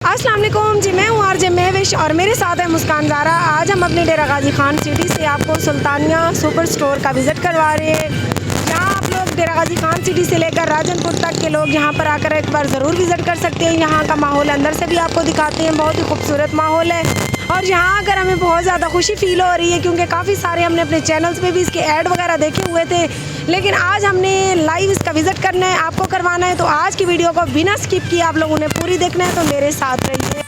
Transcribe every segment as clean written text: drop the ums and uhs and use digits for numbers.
अस्सलाम वालेकुम जी, मैं हूँ आरजे महविश और मेरे साथ है मुस्कान ज़ारा। आज हम अपने डेरा गाजी खान सिटी से आपको सुल्तानिया सुपर स्टोर का विज़िट करवा रहे हैं। यहाँ आप लोग डेरा गाजी खान सिटी से लेकर राजनपुर तक के लोग यहाँ पर आकर एक बार ज़रूर विज़िट कर सकते हैं। यहाँ का माहौल अंदर से भी आपको दिखाते हैं, बहुत ही खूबसूरत माहौल है। और यहाँ आकर हमें बहुत ज़्यादा खुशी फ़ील हो रही है, क्योंकि काफ़ी सारे हमने अपने चैनल्स पे भी इसके ऐड वगैरह देखे हुए थे, लेकिन आज हमने लाइव इसका विज़िट करना है, आपको करवाना है। तो आज की वीडियो को बिना स्किप किए आप लोगों ने पूरी देखना है, तो मेरे साथ रहिए।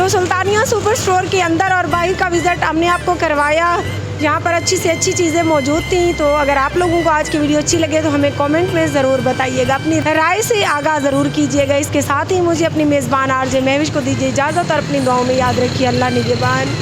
तो सुल्तानिया सुपर स्टोर के अंदर और बाहर का विज़िट हमने आपको करवाया। यहाँ पर अच्छी से अच्छी चीज़ें मौजूद थी। तो अगर आप लोगों को आज की वीडियो अच्छी लगे तो हमें कमेंट में ज़रूर बताइएगा, अपनी राय से आगाह ज़रूर कीजिएगा। इसके साथ ही मुझे अपनी मेज़बान आरजे महविश को दीजिए इजाज़त और अपनी दुआओं में याद रखिए। अल्लाह निगहबान।